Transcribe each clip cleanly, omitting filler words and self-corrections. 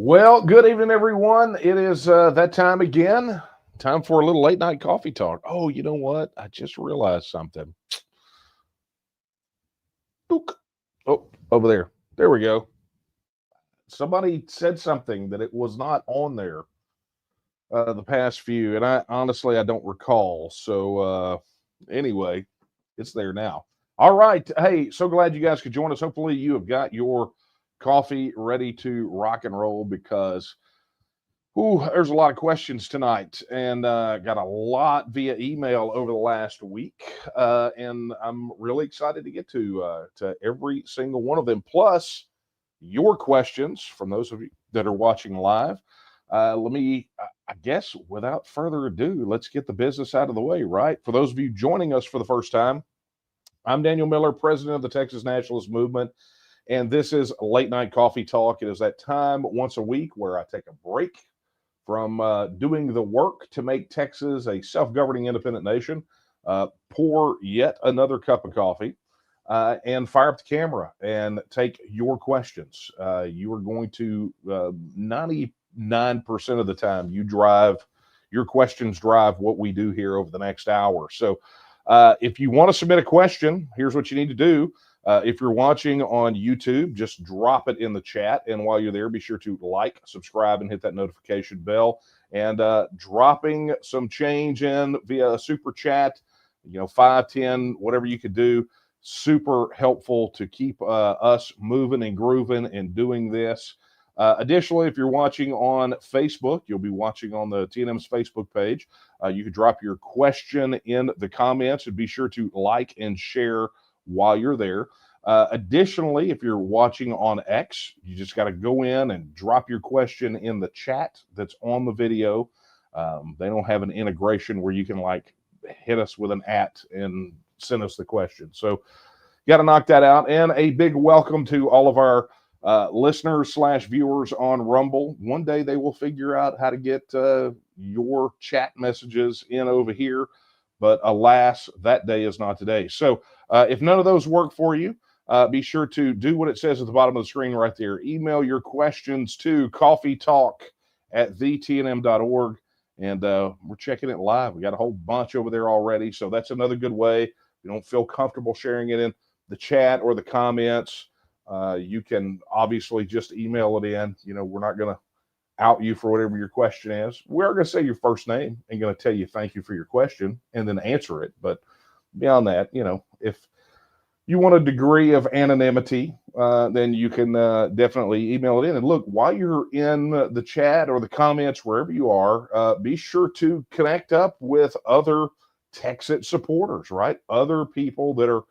Well, good evening, everyone. It is that time again. Time for a little late night coffee talk. Oh, you know what? I just realized something. Book. Oh, over there. There we go. Somebody said something that it was not on there the past few, and I honestly I don't recall. So anyway, it's there now. All right. Hey, so glad you guys could join us. Hopefully, you have got your coffee ready to rock and roll because ooh, there's a lot of questions tonight, and got a lot via email over the last week, and I'm really excited to get to every single one of them. Plus, your questions from those of you that are watching live. Let me, I guess, without further ado, let's get the business out of the way. Right, for those of you joining us for the first time, I'm Daniel Miller, president of the Texas Nationalist Movement, and this is Late Night Coffee Talk. It is that time once a week where I take a break from doing the work to make Texas a self-governing independent nation, pour yet another cup of coffee, and fire up the camera and take your questions. You are going to 99% of the time your questions drive what we do here over the next hour. So if you want to submit a question, here's what you need to do. If you're watching on YouTube, just drop it in the chat. And while you're there, be sure to like, subscribe, and hit that notification bell. And dropping some change in via a super chat, 5, 10, whatever you could do, super helpful to keep us moving and grooving and doing this. Additionally, if you're watching on Facebook, you'll be watching on the TNM's Facebook page. You can drop your question in the comments and be sure to like and share while you're there. Additionally, if you're watching on X, you just got to go in and drop your question in the chat that's on the video. They don't have an integration where you can hit us with an @ and send us the question. So got to knock that out. And a big welcome to all of our listeners / viewers on Rumble. One day they will figure out how to get your chat messages in over here. But alas, that day is not today. So if none of those work for you, be sure to do what it says at the bottom of the screen right there. Email your questions to coffeetalk@thetnm.org. And we're checking it live. We got a whole bunch over there already. So that's another good way. If you don't feel comfortable sharing it in the chat or the comments, you can obviously just email it in. We're not going to out you for whatever your question is. We're going to say your first name and going to tell you thank you for your question and then answer it. But beyond that, if you want a degree of anonymity, then you can definitely email it in. And look, while you're in the chat or the comments, wherever you are, be sure to connect up with other TEXIT supporters, right? Other people that are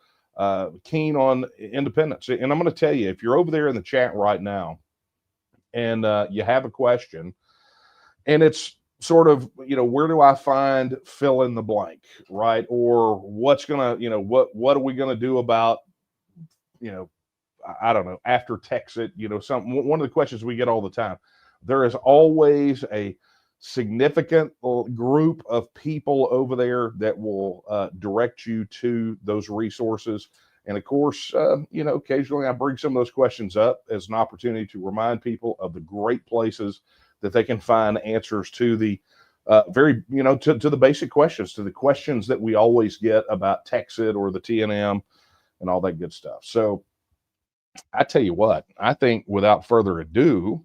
keen on independence. And I'm going to tell you, if you're over there in the chat right now and you have a question and it's sort of, where do I find fill in the blank, right? Or what's going to, what are we going to do about, I don't know, after TEXIT, one of the questions we get all the time. There is always a significant group of people over there that will direct you to those resources. And of course, occasionally I bring some of those questions up as an opportunity to remind people of the great places that they can find answers to the to the basic questions, to the questions that we always get about TEXIT or the TNM and all that good stuff. So I tell you what, I think without further ado,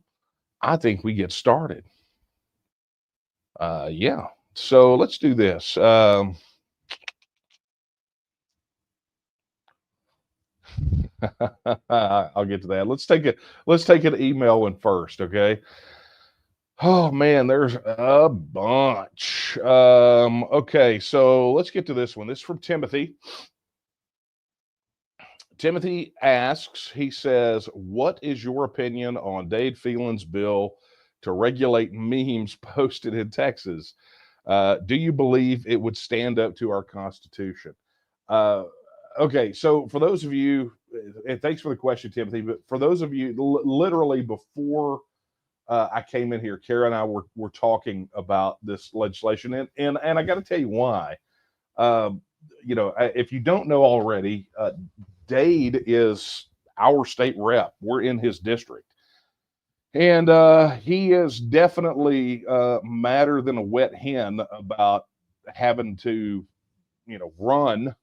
I think we get started. Yeah. So let's do this. I'll get to that. Let's take an email one first, okay? Oh man, there's a bunch. Okay, so let's get to this one. This is from Timothy. Timothy asks, he says, what is your opinion on Dade Phelan's bill to regulate memes posted in Texas? Do you believe it would stand up to our Constitution? Okay, so for those of you, and thanks for the question, Timothy, but for those of you, literally before I came in here, Kara and I were talking about this legislation, and I got to tell you why. If you don't know already, Dade is our state rep. We're in his district. And he is definitely madder than a wet hen about having to, run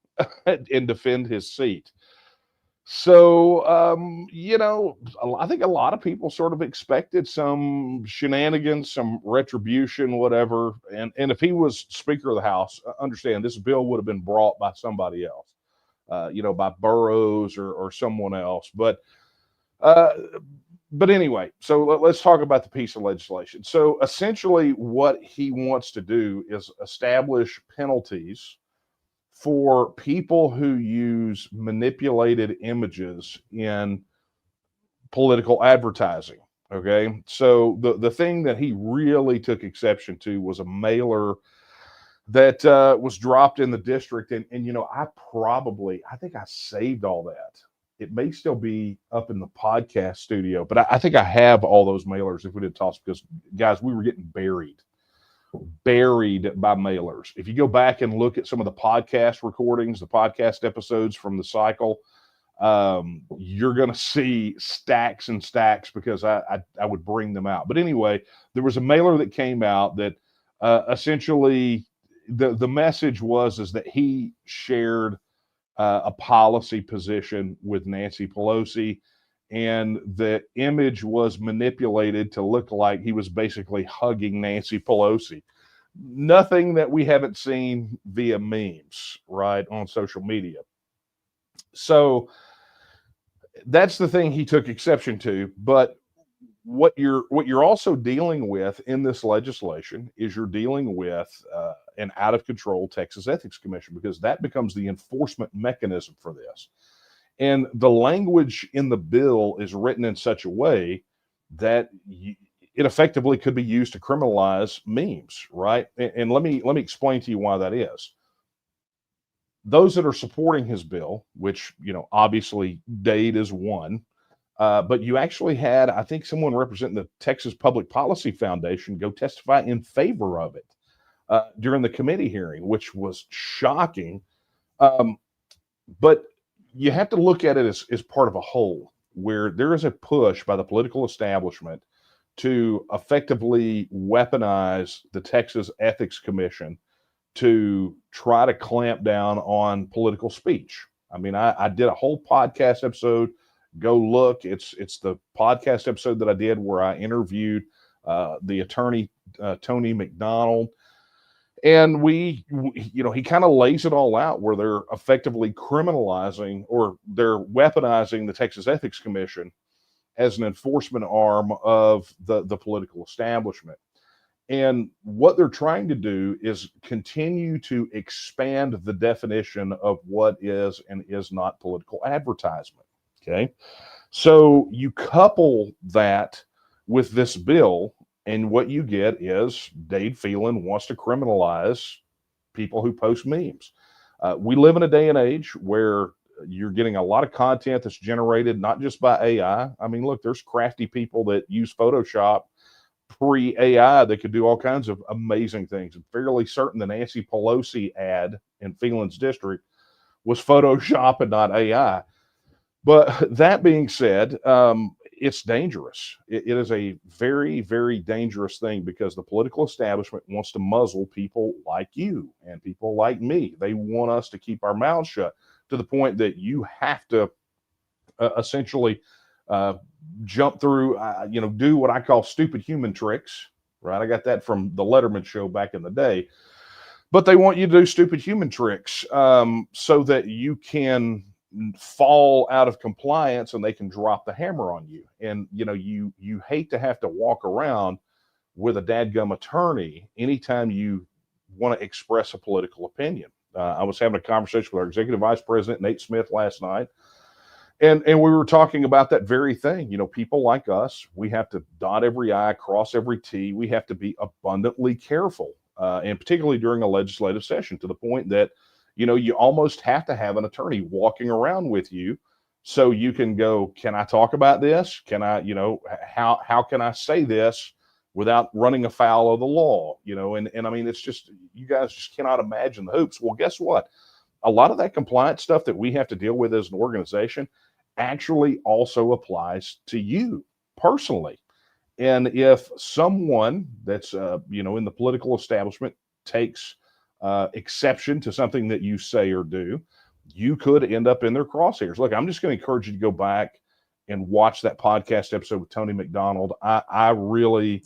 and defend his seat. So, I think a lot of people sort of expected some shenanigans, some retribution, whatever. And if he was Speaker of the House, understand this bill would have been brought by somebody else, by Burrows or someone else. Uh, but anyway, so let's talk about the piece of legislation. So essentially, what he wants to do is establish penalties for people who use manipulated images in political advertising. Okay. So the thing that he really took exception to was a mailer that was dropped in the district. And I think I saved all that. It may still be up in the podcast studio, but I think I have all those mailers if we did toss because, guys, we were getting buried by mailers. If you go back and look at some of the podcast recordings, the podcast episodes from the cycle, you're going to see stacks and stacks because I would bring them out. But anyway, there was a mailer that came out that essentially the message was is that he shared a policy position with Nancy Pelosi, and the image was manipulated to look like he was basically hugging Nancy Pelosi. Nothing that we haven't seen via memes, right, on social media. So that's the thing he took exception to. But what you're also dealing with in this legislation is you're dealing with an out of control Texas Ethics Commission, because that becomes the enforcement mechanism for this. And the language in the bill is written in such a way that it effectively could be used to criminalize memes, right? And let me explain to you why that is. Those that are supporting his bill, which obviously Dade is one, but you actually had, I think, someone representing the Texas Public Policy Foundation go testify in favor of it during the committee hearing, which was shocking. But you have to look at it as part of a whole, where there is a push by the political establishment to effectively weaponize the Texas Ethics Commission to try to clamp down on political speech. I mean, I did a whole podcast episode. Go look. It's the podcast episode that I did where I interviewed the attorney Tony McDonald, and he kind of lays it all out where they're effectively criminalizing or they're weaponizing the Texas Ethics Commission as an enforcement arm of the political establishment. And what they're trying to do is continue to expand the definition of what is and is not political advertisement. Okay. So you couple that with this bill, and what you get is Dade Phelan wants to criminalize people who post memes. We live in a day and age where you're getting a lot of content that's generated not just by AI. I mean, look, there's crafty people that use Photoshop pre-AI that could do all kinds of amazing things. I'm fairly certain the Nancy Pelosi ad in Phelan's district was Photoshop and not AI. But that being said, it's dangerous. It is a very, very dangerous thing because the political establishment wants to muzzle people like you and people like me. They want us to keep our mouths shut to the point that you have to essentially jump through, do what I call stupid human tricks, right? I got that from the Letterman show back in the day. But they want you to do stupid human tricks so that you can fall out of compliance and they can drop the hammer on you. And you hate to have to walk around with a dadgum attorney anytime you want to express a political opinion. I was having a conversation with our executive vice president Nate Smith last night, and we were talking about that very thing. People like us, we have to dot every I, cross every T. We have to be abundantly careful, and particularly during a legislative session, to the point that you almost have to have an attorney walking around with you so you can go, can I talk about this? Can I, how can I say this without running afoul of the law? And I mean, it's just, you guys just cannot imagine the hoops. Well, guess what? A lot of that compliance stuff that we have to deal with as an organization actually also applies to you personally. And if someone that's in the political establishment takes exception to something that you say or do, you could end up in their crosshairs. Look, I'm just going to encourage you to go back and watch that podcast episode with Tony McDonald. I really,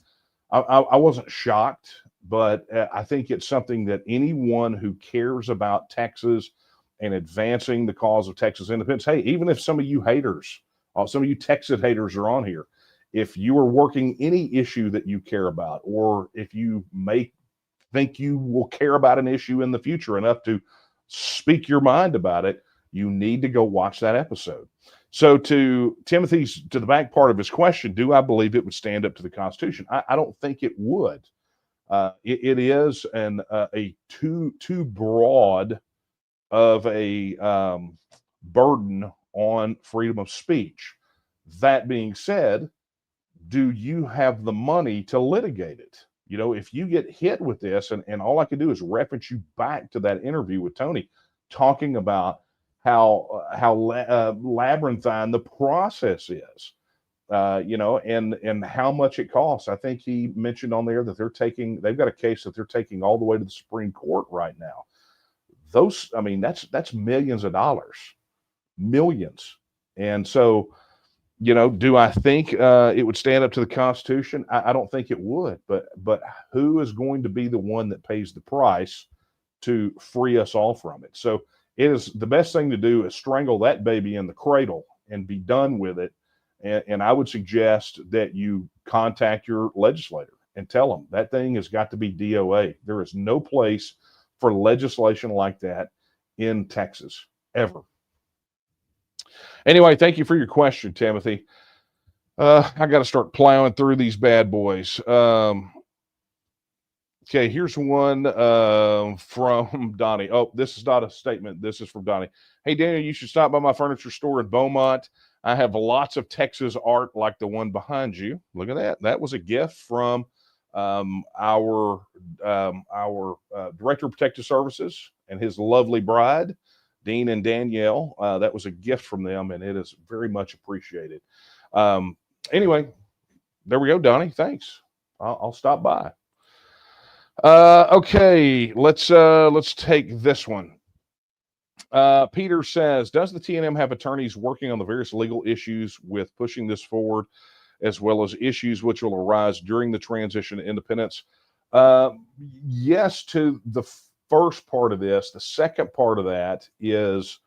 I wasn't shocked, but I think it's something that anyone who cares about Texas and advancing the cause of Texas independence, hey, even if some of you haters, some of you TEXIT haters are on here, if you are working any issue that you care about, or if you may think you will care about an issue in the future enough to speak your mind about it, you need to go watch that episode. So to the back part of his question, do I believe it would stand up to the Constitution? I don't think it would. It is a too broad of a burden on freedom of speech. That being said, do you have the money to litigate it? If you get hit with this, and all I can do is reference you back to that interview with Tony, talking about how labyrinthine the process is, and how much it costs. I think he mentioned on there that they've got a case that they're taking all the way to the Supreme Court right now. That's millions of dollars, millions. And so, do I think it would stand up to the Constitution? I don't think it would, but who is going to be the one that pays the price to free us all from it? So it is the best thing to do is strangle that baby in the cradle and be done with it. And I would suggest that you contact your legislator and tell them that thing has got to be DOA. There is no place for legislation like that in Texas ever. Anyway, thank you for your question, Timothy. I got to start plowing through these bad boys. Okay, here's one from Donnie. Oh, this is not a statement. This is from Donnie. Hey, Daniel, you should stop by my furniture store in Beaumont. I have lots of Texas art like the one behind you. Look at that. That was a gift from our Director of Protective Services and his lovely bride, Dean and Danielle. That was a gift from them, and it is very much appreciated. Anyway, there we go, Donnie. Thanks. I'll stop by. Okay, let's take this one. Peter says, does the TNM have attorneys working on the various legal issues with pushing this forward, as well as issues which will arise during the transition to independence? Yes, to the first part of this. The second part of that is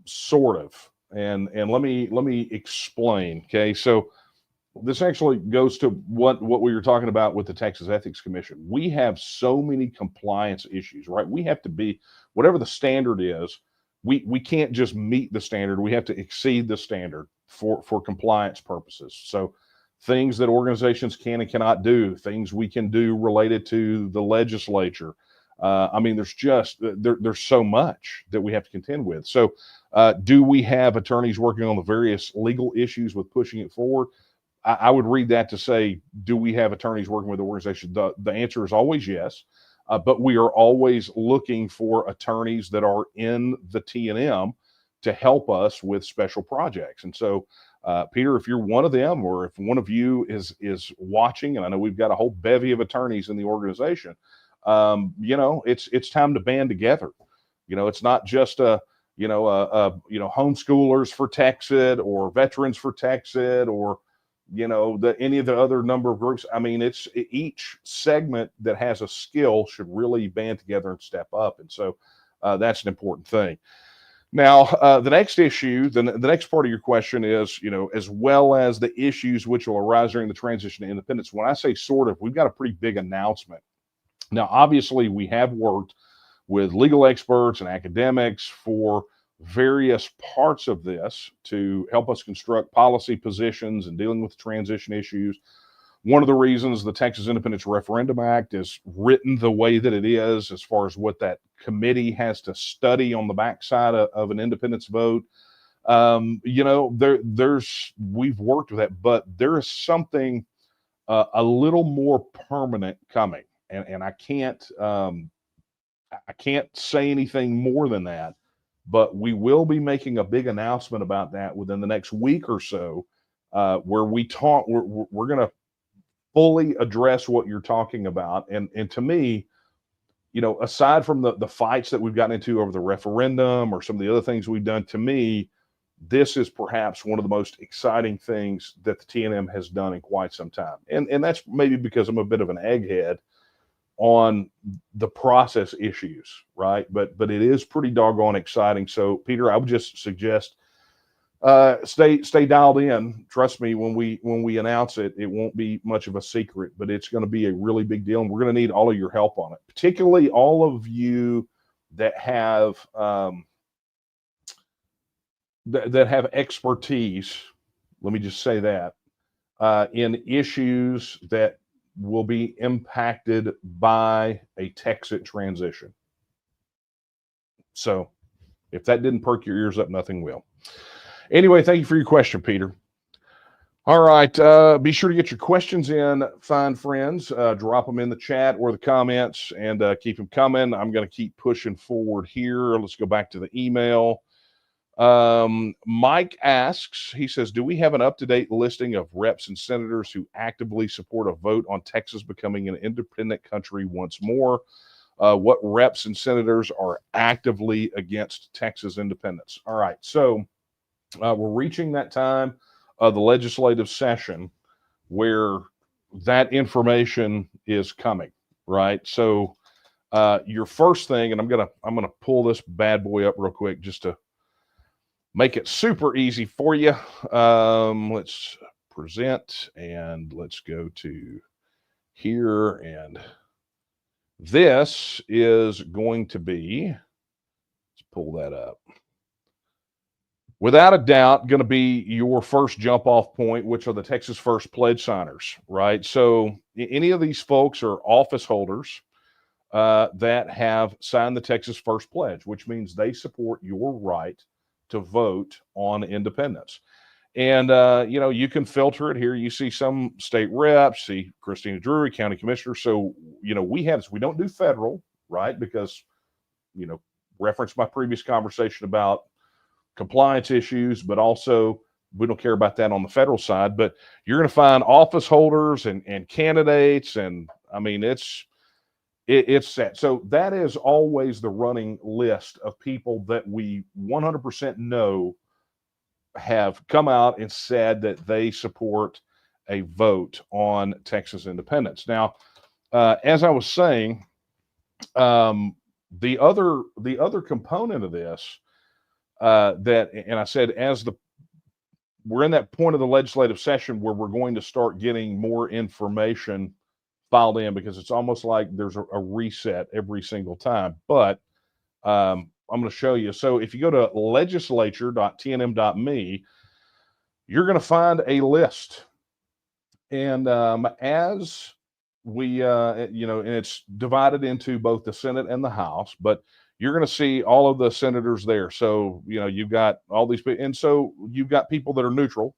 sort of, and let me explain. Okay, so this actually goes to what we were talking about with the Texas Ethics Commission. We have so many compliance issues, right? We have to be, whatever the standard is, we can't just meet the standard. We have to exceed the standard for compliance purposes. So things that organizations can and cannot do, things we can do related to the legislature. There's so much that we have to contend with. So do we have attorneys working on the various legal issues with pushing it forward? I would read that to say, do we have attorneys working with the organization? The answer is always yes, but we are always looking for attorneys that are in the TNM to help us with special projects. And so, Peter, if you're one of them, or if one of you is watching, and I know we've got a whole bevy of attorneys in the organization, it's time to band together. It's not just homeschoolers for TEXIT or veterans for TEXIT or any of the other number of groups. It's each segment that has a skill should really band together and step up. And so that's an important thing. Now, the next issue, the next part of your question is, as well as the issues which will arise during the transition to independence. When I say sort of, we've got a pretty big announcement. Now, obviously, we have worked with legal experts and academics for various parts of this to help us construct policy positions and dealing with the transition issues. One of the reasons the Texas Independence Referendum Act is written the way that it is, as far as what that committee has to study on the backside of an independence vote, we've worked with that, but there is something a little more permanent coming, and I can't say anything more than that. But we will be making a big announcement about that within the next week or so, where we're going to fully address what you're talking about. And to me, aside from the fights that we've gotten into over the referendum or some of the other things we've done, to me, this is perhaps one of the most exciting things that the TNM has done in quite some time. And that's maybe because I'm a bit of an egghead on the process issues, right? But it is pretty doggone exciting. So, Peter, I would just suggest stay dialed in. Trust me, when we announce it, it won't be much of a secret, but it's going to be a really big deal, and we're going to need all of your help on it, particularly all of you that have that have expertise. Let me just say that in issues that will be impacted by a TEXIT transition. So, if that didn't perk your ears up, nothing will. Anyway, thank you for your question, Peter. All right. Be sure to get your questions in, fine friends. Drop them in the chat or the comments and keep them coming. I'm going to keep pushing forward here. Let's go back to the email. Mike asks, he says, do we have an up-to-date listing of reps and senators who actively support a vote on Texas becoming an independent country once more? What reps and senators are actively against Texas independence? All right. So, we're reaching that time of the legislative session where that information is coming, right? So your first thing, and I'm gonna pull this bad boy up real quick just to make it super easy for you. Let's present and let's go to here, and this is going to be, let's pull that up. Without a doubt, going to be your first jump off point, which are the Texas First pledge signers, right? So any of these folks are office holders that have signed the Texas First pledge, which means they support your right to vote on independence. And, you can filter it here. You see some state reps, see Christina Drury, county commissioner. So, we have this. We don't do federal, right? Because, reference my previous conversation about compliance issues, but also we don't care about that on the federal side. But you're going to find office holders and candidates, and I mean it's set. So that is always the running list of people that we 100% know have come out and said that they support a vote on Texas independence. Now, as I was saying, the other component of this. And I said, we're in that point of the legislative session where we're going to start getting more information filed in, because it's almost like there's a reset every single time. But I'm going to show you. So if you go to legislature.tnm.me, you're going to find a list. And as we, and it's divided into both the Senate and the House, but you're going to see all of the senators there. So, you've got all these people. And so you've got people that are neutral.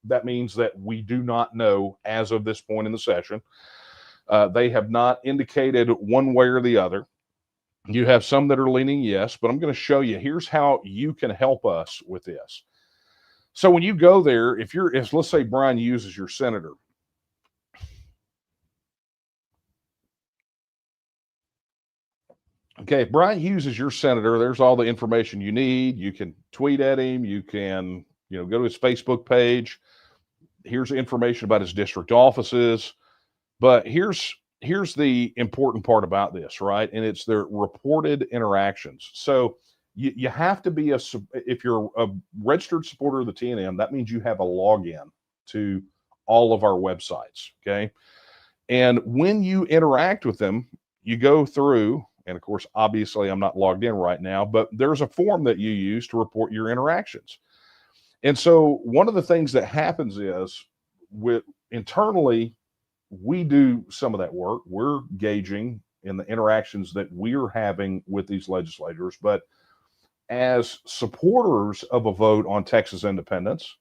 That means that we do not know as of this point in the session. They have not indicated one way or the other. You have some that are leaning yes, but I'm going to show you. Here's how you can help us with this. So when you go there, if let's say Brian Hughes is your senator, okay, if Brian Hughes is your senator, there's all the information you need. You can tweet at him. You can, go to his Facebook page. Here's information about his district offices. But here's the important part about this, right? And it's their reported interactions. So you have to be if you're a registered supporter of the TNM, that means you have a login to all of our websites, okay? And when you interact with them, you go through, and of course, obviously, I'm not logged in right now, but there's a form that you use to report your interactions. And so one of the things that happens is internally, we do some of that work. We're gauging in the interactions that we're having with these legislators. But as supporters of a vote on Texas independence,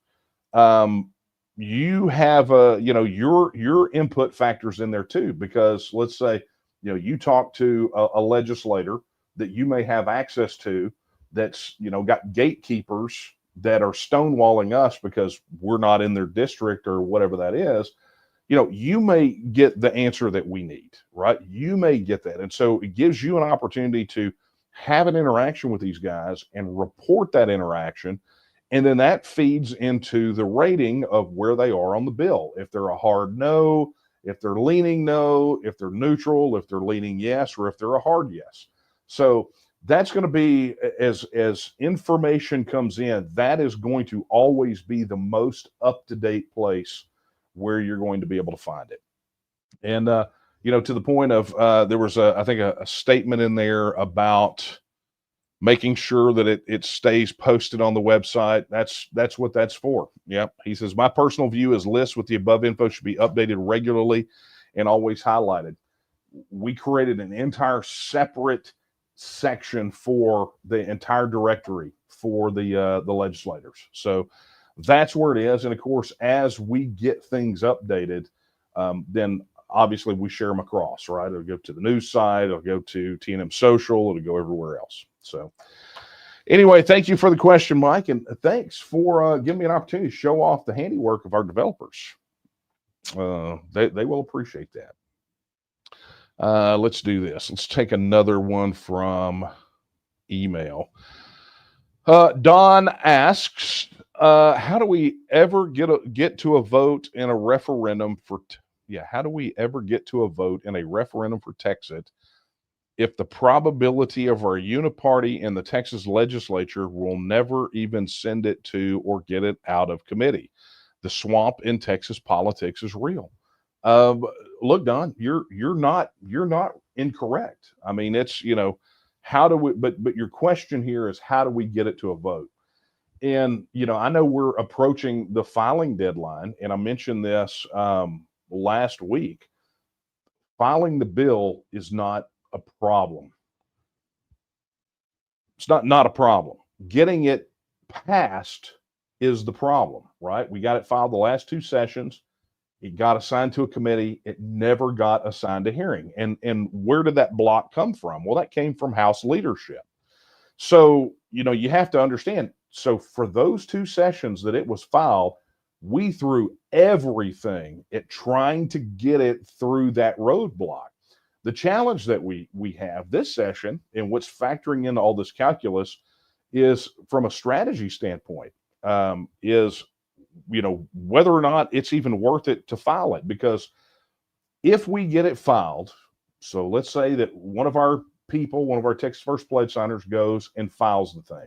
you have your input factors in there too, because let's say you talk to a legislator that you may have access to that's got gatekeepers that are stonewalling us because we're not in their district or whatever that is. you may get the answer that we need, right? You may get that. And so it gives you an opportunity to have an interaction with these guys and report that interaction. And then that feeds into the rating of where they are on the bill. If they're a hard no, if they're leaning no, if they're neutral, if they're leaning yes, or if they're a hard yes. So that's going to be, as information comes in, that is going to always be the most up-to-date place where you're going to be able to find it. And to the point of there was I think a statement in there about making sure that it stays posted on the website. That's what that's for. Yeah. He says, my personal view is lists with the above info should be updated regularly and always highlighted. We created an entire separate section for the entire directory for the legislators. So that's where it is. And of course, as we get things updated, then obviously we share them across, right? It'll go to the news site, it'll go to TNM Social, it'll go everywhere else. So anyway, thank you for the question, Mike, and thanks for giving me an opportunity to show off the handiwork of our developers. They will appreciate that. Let's do this. Let's take another one from email. Don asks, how do we ever get to a vote in a referendum for how do we ever get to a vote in a referendum for TEXIT if the probability of our uniparty in the Texas legislature will never even send it to or get it out of committee? The swamp in Texas politics is real. Look, Don, you're not incorrect. I mean, it's, how do we, but your question here is, how do we get it to a vote? And, I know we're approaching the filing deadline, and I mentioned this last week. Filing the bill is not a problem. It's not a problem. Getting it passed is the problem, right? We got it filed the last two sessions. It got assigned to a committee. It never got assigned a hearing. And where did that block come from? Well, that came from House leadership. So, you have to understand. So for those two sessions that it was filed, we threw everything at trying to get it through that roadblock. The challenge that we have this session, and what's factoring into all this calculus, is from a strategy standpoint, is whether or not it's even worth it to file it. Because if we get it filed, so let's say that one of our Texas First pledge signers goes and files the thing.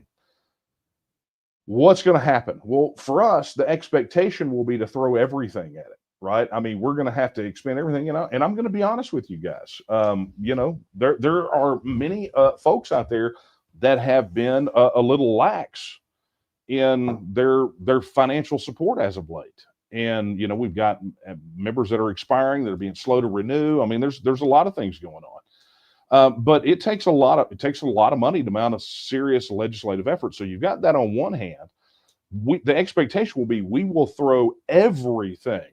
What's going to happen? Well, for us, the expectation will be to throw everything at it, right? I mean, we're going to have to expend everything, and I'm going to be honest with you guys. There are many folks out there that have been a little lax in their financial support as of late. And, we've got members that are expiring, that are being slow to renew. I mean, there's a lot of things going on. But it takes a lot of money to mount a serious legislative effort. So you've got that on one hand. The expectation will be we will throw everything.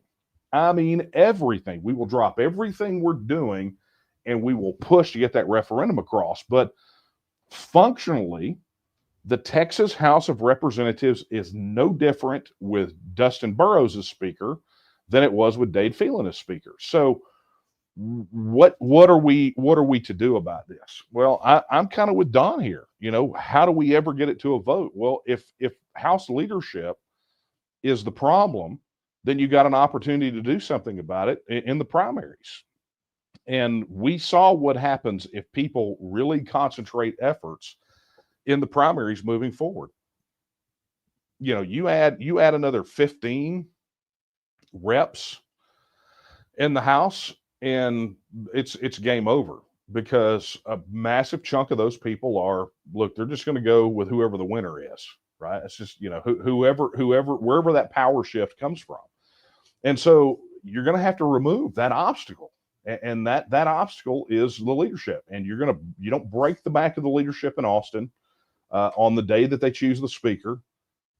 I mean, everything. We will drop everything we're doing, and we will push to get that referendum across. But functionally, the Texas House of Representatives is no different with Dustin Burrows as Speaker than it was with Dade Phelan as Speaker. So what are we to do about this? Well, I'm kind of with Don here. How do we ever get it to a vote? Well, if House leadership is the problem, then you got an opportunity to do something about it in the primaries. And we saw what happens if people really concentrate efforts in the primaries moving forward. You add another 15 reps in the House, and it's game over, because a massive chunk of those people they're just going to go with whoever the winner is, right? It's just, whoever, wherever that power shift comes from. And so you're going to have to remove that obstacle. And that obstacle is the leadership. And you don't break the back of the leadership in Austin on the day that they choose the speaker.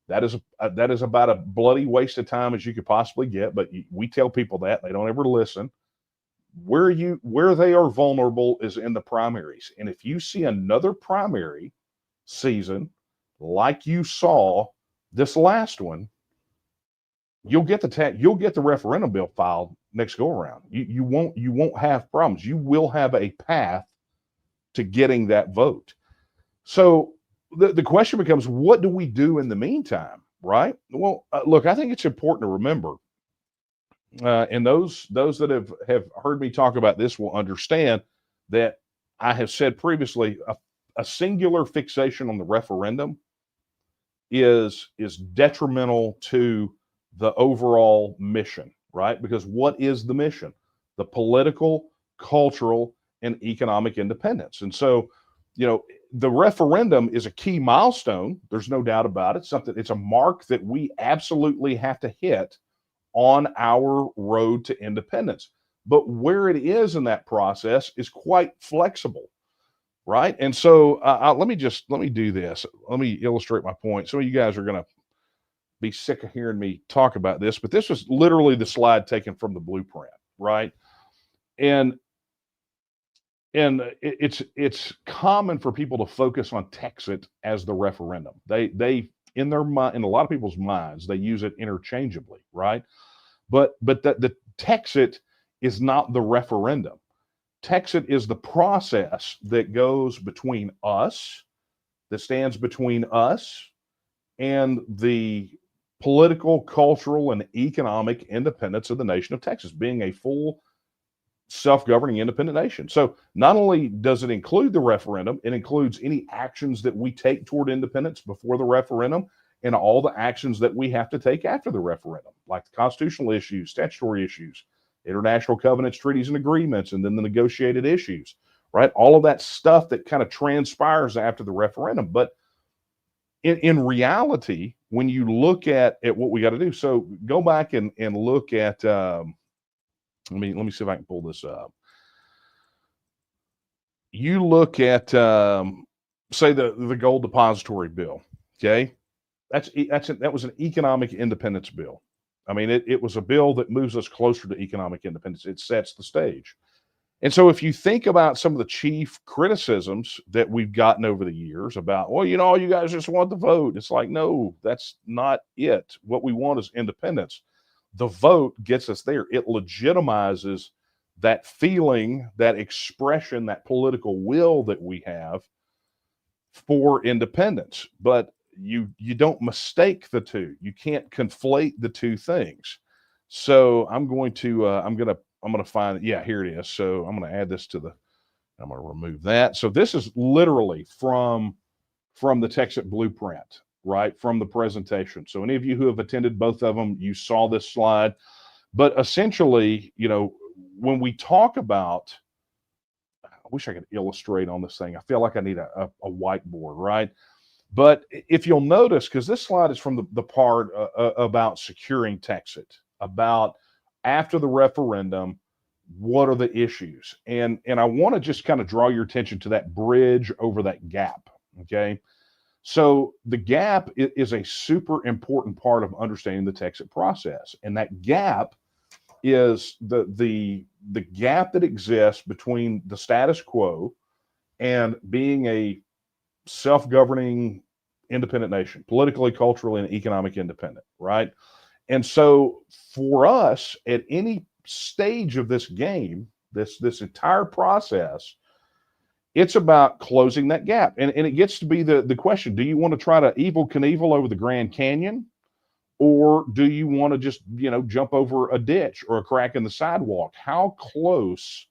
That is about a bloody waste of time as you could possibly get. But we tell people that they don't ever listen. Where they are vulnerable is in the primaries. And if you see another primary season like you saw this last one, you'll get the referendum bill filed next go around. You won't have problems. You will have a path to getting that vote. So the question becomes, what do we do in the meantime, right? Well, look, I think it's important to remember, and those that have heard me talk about this will understand that I have said previously, a singular fixation on the referendum is detrimental to the overall mission, right? Because what is the mission? The political, cultural, and economic independence. And so, the referendum is a key milestone. There's no doubt about it. It's a mark that we absolutely have to hit on our road to independence. But where it is in that process is quite flexible, right? And so let me do this. Let me illustrate my point. Some of you guys are going to be sick of hearing me talk about this, but this was literally the slide taken from the blueprint, right? And it's common for people to focus on TEXIT as the referendum. They in their mind, in a lot of people's minds, they use it interchangeably, right? But the TEXIT is not the referendum. TEXIT is the process that goes between us, that stands between us and the political, cultural, and economic independence of the nation of Texas, being a full self-governing independent nation. So not only does it include the referendum, it includes any actions that we take toward independence before the referendum and all the actions that we have to take after the referendum, like the constitutional issues, statutory issues, international covenants, treaties, and agreements, and then the negotiated issues, right? All of that stuff that kind of transpires after the referendum. But in reality, when you look at what we got to do, so go back and look at, let me see if I can pull this up. You look at, say, the gold depository bill, okay? That was an economic independence bill. I mean, it was a bill that moves us closer to economic independence. It sets the stage. And so if you think about some of the chief criticisms that we've gotten over the years about, well, you guys just want the vote. It's like, no, that's not it. What we want is independence. The vote gets us there. It legitimizes that feeling, that expression, that political will that we have for independence. But you don't mistake the two. You can't conflate the two things. So I'm going to find it. Yeah, here it is. So I'm going to add this I'm going to remove that. So this is literally from the TEXIT blueprint, right? From the presentation. So any of you who have attended both of them, you saw this slide. But essentially, when we talk about, I wish I could illustrate on this thing. I feel like I need a whiteboard, right? But if you'll notice, because this slide is from the part about securing TEXIT, about after the referendum, what are the issues? And I want to just kind of draw your attention to that bridge over that gap, okay? So the gap is a super important part of understanding the TEXIT process. And that gap is the gap that exists between the status quo and being a self-governing independent nation, politically, culturally, and economic independent, right? And so for us, at any stage of this game, this entire process, it's about closing that gap. And it gets to be the question, do you want to try to Evel Knievel over the Grand Canyon? Or do you want to just, jump over a ditch or a crack in the sidewalk? How close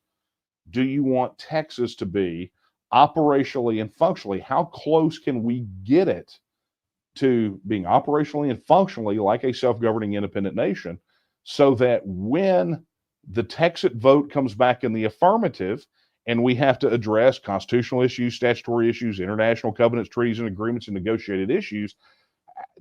do you want Texas to be operationally and functionally? How close can we get it to being operationally and functionally like a self-governing independent nation, so that when the TEXIT vote comes back in the affirmative and we have to address constitutional issues, statutory issues, international covenants, treaties, and agreements, and negotiated issues,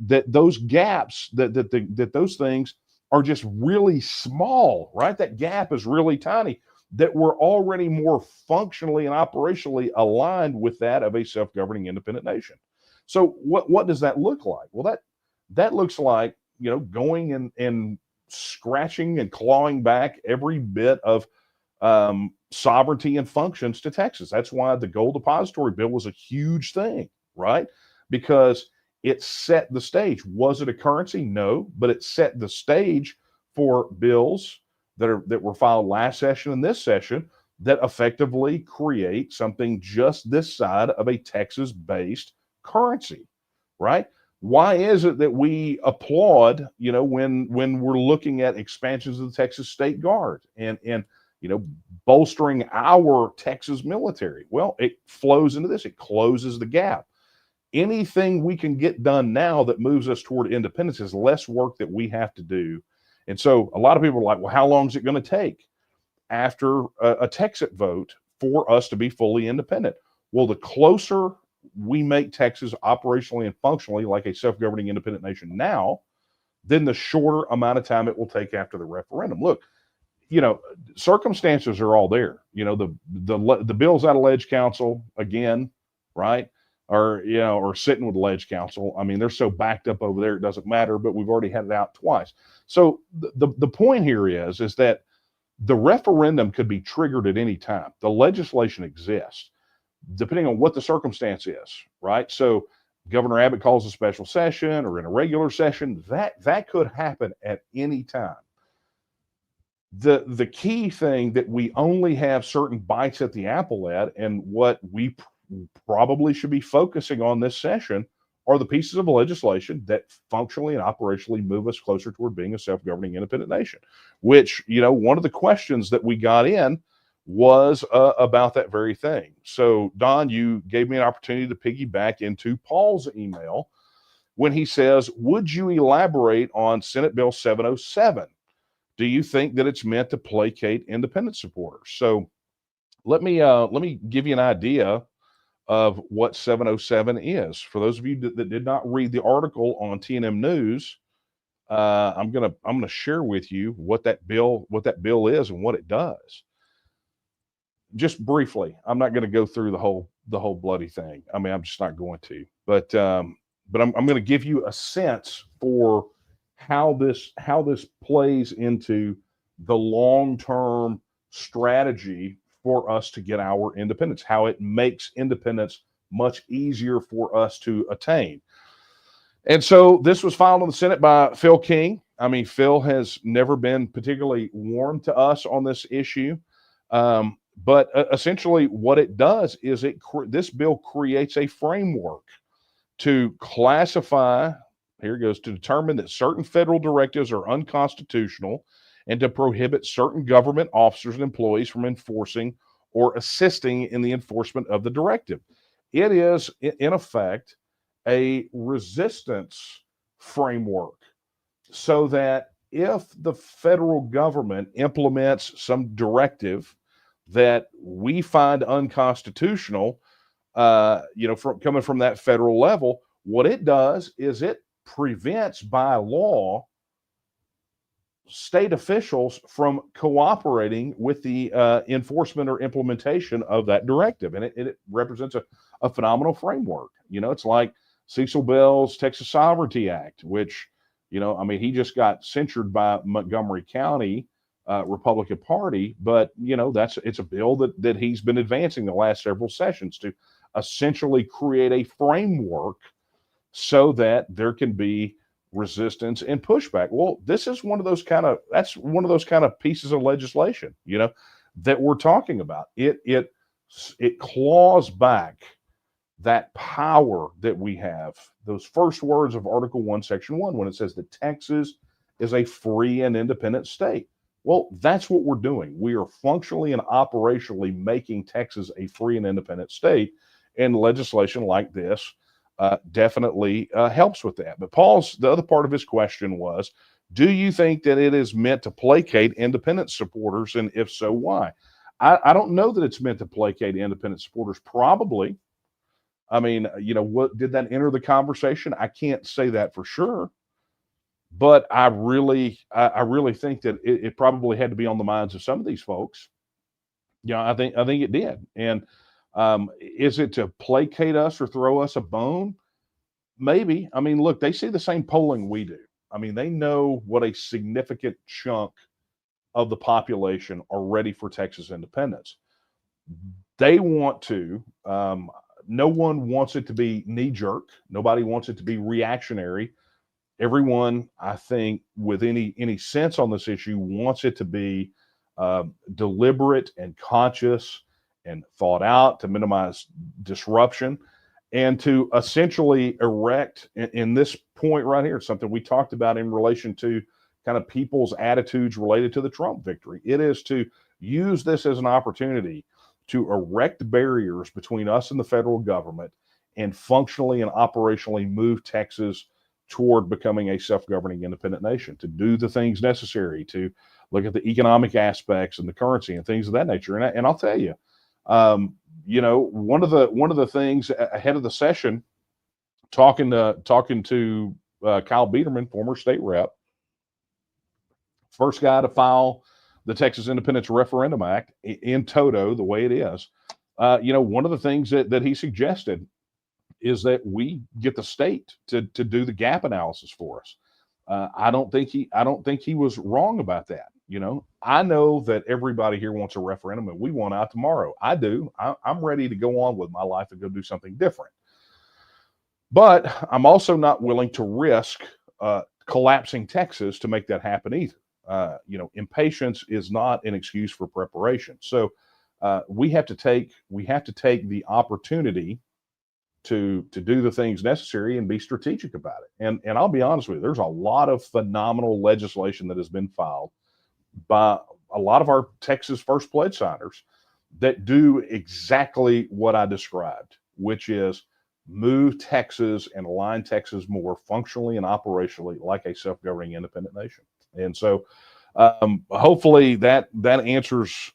that those gaps, that those things are just really small, right? That gap is really tiny, that we're already more functionally and operationally aligned with that of a self-governing independent nation. So what does that look like? Well, that looks like, going and scratching and clawing back every bit of sovereignty and functions to Texas. That's why the gold depository bill was a huge thing, right? Because it set the stage. Was it a currency? No, but it set the stage for bills that were filed last session and this session that effectively create something just this side of a Texas-based currency, right? Why is it that we applaud, when we're looking at expansions of the Texas State Guard and bolstering our Texas military? Well, it flows into this. It closes the gap. Anything we can get done now that moves us toward independence is less work that we have to do. And so a lot of people are like, well, how long is it going to take after a TEXIT vote for us to be fully independent? Well, the closer we make Texas operationally and functionally like a self-governing independent nation now, then the shorter amount of time it will take after the referendum. Look, circumstances are all there. The bill's out of Ledge Council again, right? Or sitting with the Ledge Council. I mean, they're so backed up over there, it doesn't matter, but we've already had it out twice. So the point here is that the referendum could be triggered at any time. The legislation exists, depending on what the circumstance is, right? So Governor Abbott calls a special session or in a regular session, that could happen at any time. The key thing that we only have certain bites at the apple at, and what we probably should be focusing on this session, are the pieces of legislation that functionally and operationally move us closer toward being a self-governing independent nation, which, one of the questions that we got in was about that very thing. So, Don, you gave me an opportunity to piggyback into Paul's email when he says, would you elaborate on Senate Bill 707? Do you think that it's meant to placate independent supporters? So let me give you an idea of what 707 is. For those of you that did not read the article on TNM News, I'm gonna share with you what that bill is and what it does. Just briefly, I'm not going to go through the whole bloody thing. I mean, I'm just not going to. But I'm going to give you a sense for how this plays into the long-term strategy for us to get our independence, how it makes independence much easier for us to attain. And so this was filed on the Senate by Phil King. I mean, Phil has never been particularly warm to us on this issue. But essentially what it does is this bill creates a framework to classify, here it goes, to determine that certain federal directives are unconstitutional and to prohibit certain government officers and employees from enforcing or assisting in the enforcement of the directive. It is, in effect, a resistance framework so that if the federal government implements some directive that we find unconstitutional, coming from that federal level, what it does is it prevents by law state officials from cooperating with the enforcement or implementation of that directive. And it represents a phenomenal framework. It's like Cecil Bell's Texas Sovereignty Act, which, he just got censured by Montgomery County Republican Party, but it's a bill that he's been advancing the last several sessions to essentially create a framework so that there can be resistance and pushback. Well, this is one of those kind of pieces of legislation, that we're talking about. It claws back that power that we have. Those first words of Article 1, Section 1, when it says that Texas is a free and independent state. Well, that's what we're doing. We are functionally and operationally making Texas a free and independent state, and legislation like this definitely helps with that. But the other part of his question was, do you think that it is meant to placate independent supporters, and if so, why? I don't know that it's meant to placate independent supporters. Probably. I mean, what did that enter the conversation? I can't say that for sure. But I really think that it probably had to be on the minds of some of these folks. I think it did. And is it to placate us or throw us a bone? Maybe. I mean, look, they see the same polling we do. I mean, they know what a significant chunk of the population are ready for Texas independence. They want to. No one wants it to be knee jerk. Nobody wants it to be reactionary. everyone, I think, with any sense on this issue, wants it to be deliberate and conscious and thought out to minimize disruption and to essentially erect in this point right here, something we talked about in relation to kind of people's attitudes related to the Trump victory. It is to use this as an opportunity to erect barriers between us and the federal government and functionally and operationally move Texas toward becoming a self-governing independent nation, to do the things necessary to look at the economic aspects and the currency and things of that nature. And I'll tell you, one of the things ahead of the session, talking to Kyle Biederman, former state rep, first guy to file the Texas Independence Referendum Act in toto, the way it is. One of the things that he suggested is that we get the state to do the gap analysis for us. I don't think he was wrong about that. I know that everybody here wants a referendum, and we want out tomorrow. I do. I'm ready to go on with my life and go do something different. But I'm also not willing to risk collapsing Texas to make that happen either. Impatience is not an excuse for preparation. So we have to take the opportunity to do the things necessary and be strategic about it. And I'll be honest with you, there's a lot of phenomenal legislation that has been filed by a lot of our Texas First Pledge signers that do exactly what I described, which is move Texas and align Texas more functionally and operationally like a self-governing independent nation. And so hopefully that answers,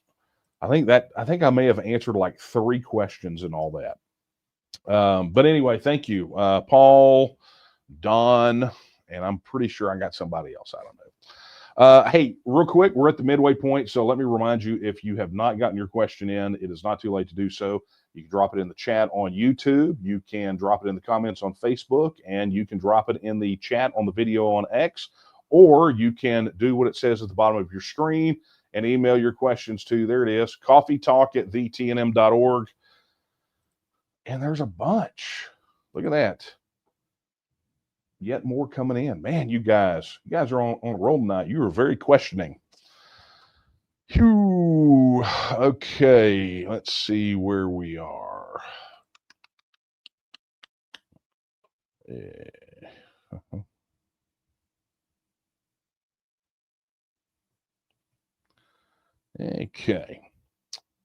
I think I may have answered like 3 questions and all that. But anyway, thank you, Paul, Don, and I'm pretty sure I got somebody else. I don't know. Hey, real quick, we're at the midway point, so let me remind you, if you have not gotten your question in, it is not too late to do so. You can drop it in the chat on YouTube, you can drop it in the comments on Facebook, and you can drop it in the chat on the video on X, or you can do what it says at the bottom of your screen and email your questions to, there it is, coffeetalk@vtnm.org. And there's a bunch. Look at that. Yet more coming in. Man, you guys are on a roll tonight. You are very questioning. Whew. Okay, let's see where we are. Okay.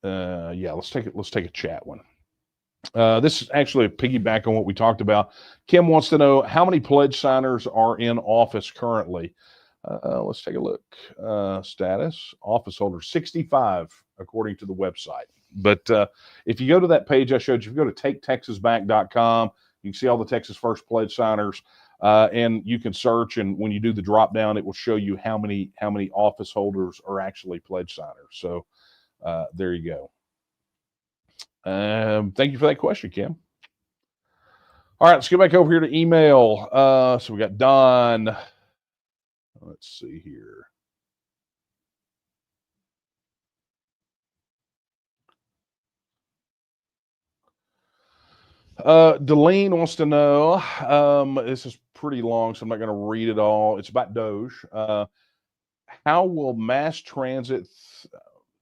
Yeah, let's take a chat one. This is actually a piggyback on what we talked about. Kim wants to know how many pledge signers are in office currently. Let's take a look. Status, office holders, 65, according to the website. But if you go to that page I showed you, if you go to taketexasback.com, you can see all the Texas First Pledge signers, and you can search, and when you do the drop down, it will show you how many office holders are actually pledge signers. So there you go. Thank you for that question, Kim. All right, let's get back over here to email. So we got Don. Let's see here. Delene wants to know, this is pretty long, so I'm not going to read it all. It's about Doge. How will mass transit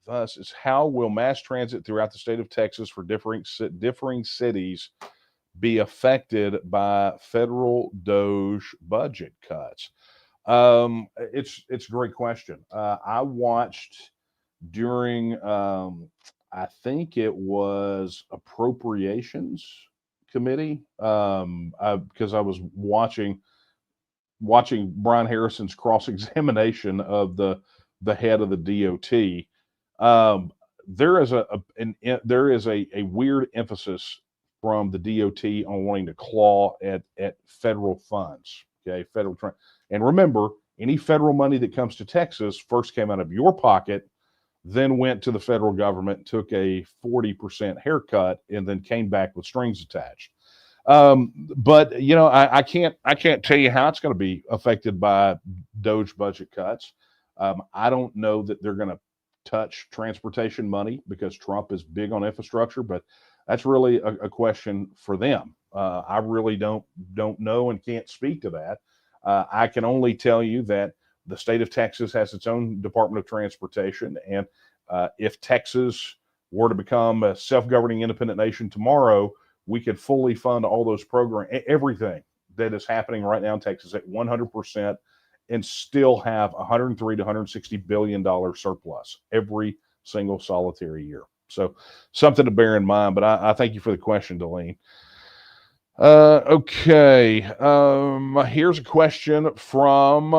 throughout the state of Texas for differing cities be affected by federal Doge budget cuts? It's a great question. I watched during I think it was Appropriations Committee, because I was watching Brian Harrison's cross-examination of the head of the DOT. There is a weird emphasis from the DOT on wanting to claw at federal funds. Okay, and remember, any federal money that comes to Texas first came out of your pocket, then went to the federal government, took a 40% haircut, and then came back with strings attached. But I can't tell you how it's going to be affected by Doge budget cuts. I don't know that they're going to touch transportation money because Trump is big on infrastructure, but that's really a question for them. I really don't know and can't speak to that. I can only tell you that the state of Texas has its own Department of Transportation. And if Texas were to become a self-governing independent nation tomorrow, we could fully fund all those programs, everything that is happening right now in Texas at 100%, and still have 103 to 160 billion dollar surplus every single solitary year. So something to bear in mind. But I thank you for the question, Delene. Okay. Here's a question from,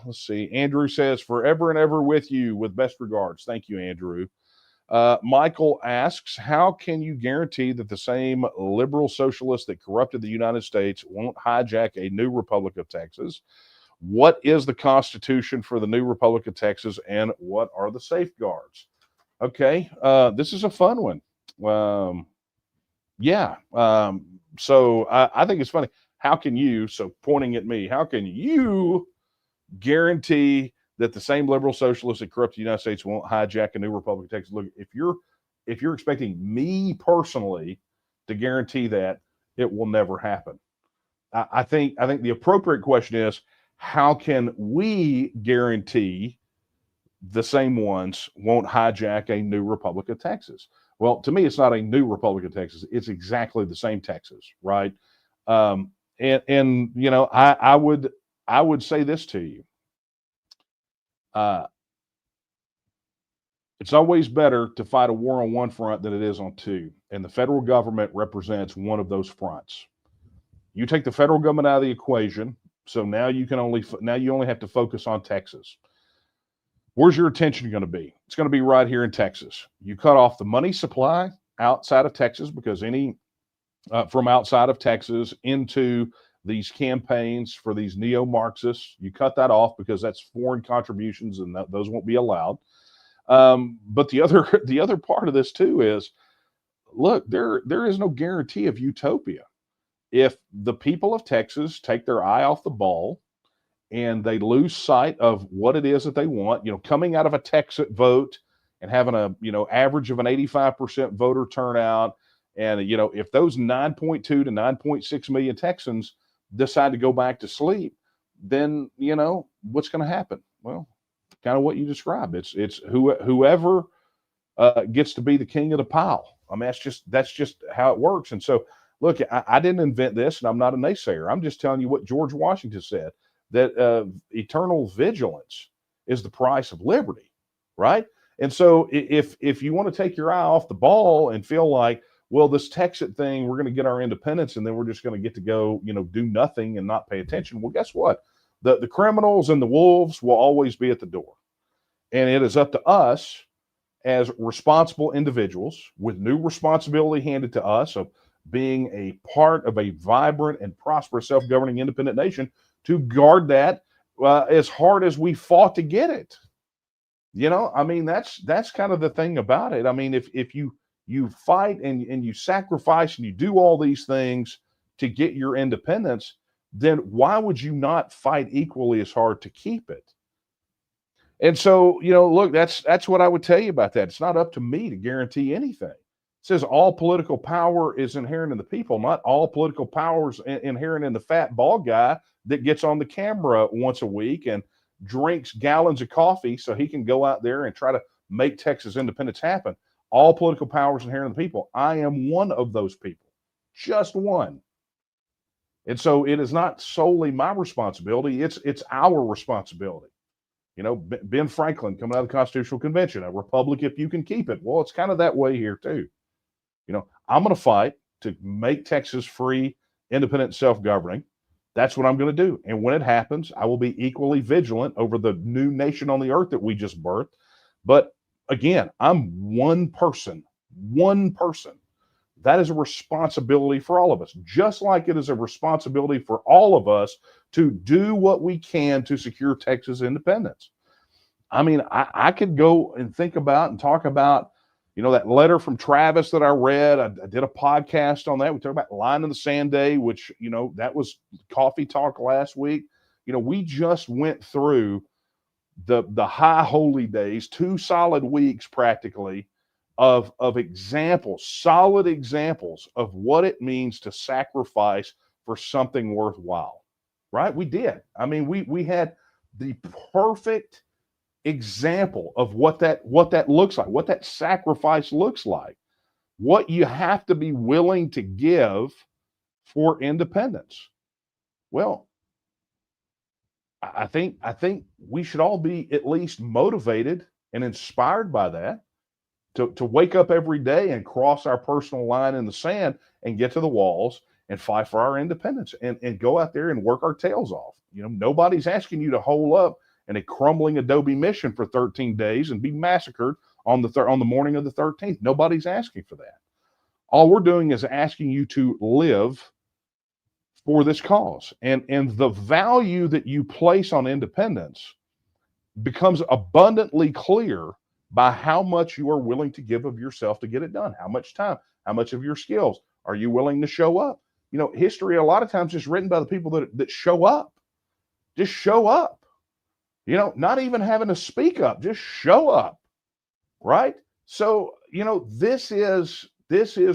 let's see. Andrew says, forever and ever with you, with best regards. Thank you, Andrew. Michael asks, how can you guarantee that the same liberal socialists that corrupted the United States won't hijack a new Republic of Texas? What is the Constitution for the new Republic of Texas, and what are the safeguards? Okay. This is a fun one. Yeah. So I think it's funny. How can you, so pointing at me, how can you guarantee that the same liberal socialists that corrupt the United States won't hijack a new Republic of Texas? Look, if you're expecting me personally to guarantee that, it will never happen. I think the appropriate question is, how can we guarantee the same ones won't hijack a new Republic of Texas? Well, to me, it's not a new Republic of Texas. It's exactly the same Texas, right? And you know, I would say this to you. It's always better to fight a war on one front than it is on two. And the federal government represents one of those fronts. You take the federal government out of the equation, so now you only have to focus on Texas. Where's your attention going to be? It's going to be right here in Texas. You cut off the money supply outside of Texas, because from outside of Texas into these campaigns for these neo-Marxists, you cut that off because that's foreign contributions, and those won't be allowed. But the other part of this too is, look, there is no guarantee of utopia. If the people of Texas take their eye off the ball and they lose sight of what it is that they want, coming out of a TEXIT vote and having a, average of an 85% voter turnout. And, if those 9.2 to 9.6 million Texans decide to go back to sleep, then, what's going to happen? Well, kind of what you described. It's whoever gets to be the king of the pile. I mean, that's just how it works. And so, look, I didn't invent this, and I'm not a naysayer. I'm just telling you what George Washington said, that eternal vigilance is the price of liberty, right? And so if you want to take your eye off the ball and feel like, well, this Texit thing, we're going to get our independence and then we're just going to get to go, do nothing and not pay attention. Well, guess what? The criminals and the wolves will always be at the door. And it is up to us as responsible individuals, with new responsibility handed to us of being a part of a vibrant and prosperous self-governing independent nation, to guard that as hard as we fought to get it. I mean, that's kind of the thing about it. I mean, if you fight and you sacrifice and you do all these things to get your independence, then why would you not fight equally as hard to keep it? And so, look, that's what I would tell you about that. It's not up to me to guarantee anything. It says all political power is inherent in the people. Not all political power is inherent in the fat bald guy that gets on the camera once a week and drinks gallons of coffee so he can go out there and try to make Texas independence happen. All political power is inherent in the people. I am one of those people, just one. And so it is not solely my responsibility. It's our responsibility. Ben Franklin coming out of the Constitutional Convention, a republic if you can keep it. Well, it's kind of that way here too. I'm going to fight to make Texas free, independent, self-governing. That's what I'm going to do. And when it happens, I will be equally vigilant over the new nation on the earth that we just birthed. But again, I'm one person. That is a responsibility for all of us, just like it is a responsibility for all of us to do what we can to secure Texas independence. I mean, I could go and think about and talk about, that letter from Travis that I read. I did a podcast on that. We talked about Line in the Sand Day, which, that was Coffee Talk last week. We just went through the high holy days, 2 solid weeks practically of examples, solid examples of what it means to sacrifice for something worthwhile. right? We did. I mean, we had the perfect example of what that looks like, what that sacrifice looks like, what you have to be willing to give for independence. Well, I think we should all be at least motivated and inspired by that to wake up every day and cross our personal line in the sand and get to the walls and fight for our independence and go out there and work our tails off. You know, nobody's asking you to hole up in a crumbling adobe mission for 13 days and be massacred on the morning of the 13th. Nobody's asking for that. All we're doing is asking you to live for this cause. And the value that you place on independence becomes abundantly clear by how much you are willing to give of yourself to get it done. How much time, how much of your skills are you willing to show up? You know, history a lot of times is written by the people that show up. Just show up. You know, not even having to speak up, just show up. Right? So, you know, this is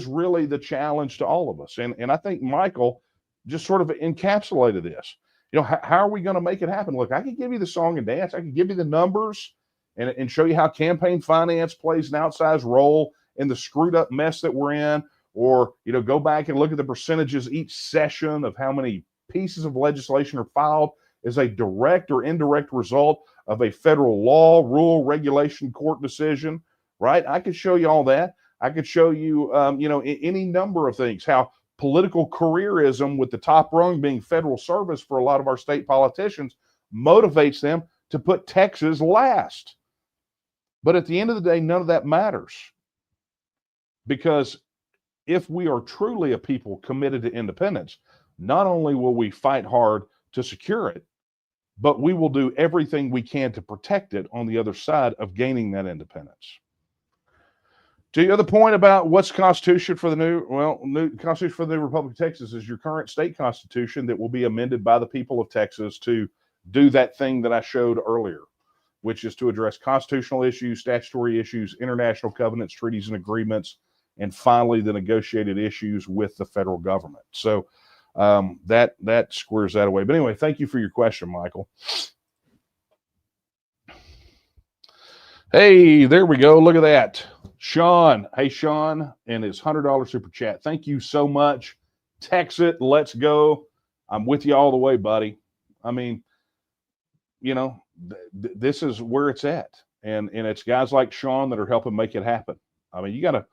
really the challenge to all of us. And I think Michael just sort of encapsulated this. You know, how are we going to make it happen? Look, I can give you the song and dance. I can give you the numbers and show you how campaign finance plays an outsized role in the screwed up mess that we're in. Or, you know, go back and look at the percentages each session of how many pieces of legislation are filed as a direct or indirect result of a federal law, rule, regulation, court decision, right? I could show you all that. I could show you, you know, any number of things, how political careerism with the top rung being federal service for a lot of our state politicians motivates them to put Texas last. But at the end of the day, none of that matters. Because if we are truly a people committed to independence, not only will we fight hard to secure it, but we will do everything we can to protect it on the other side of gaining that independence. To the other point about what's Constitution for the new Constitution for the new Republic of Texas is your current state constitution that will be amended by the people of Texas to do that thing that I showed earlier, which is to address constitutional issues, statutory issues, international covenants, treaties, and agreements, and finally the negotiated issues with the federal government. So that squares that away. But anyway, thank you for your question, Michael. Hey, there we go. Look at that. Sean. Hey, Sean, and his $100 super chat. Thank you so much. TEXIT, let's go. I'm with you all the way, buddy. I mean, you know, this is where it's at. And it's guys like Sean that are helping make it happen. I mean, you gotta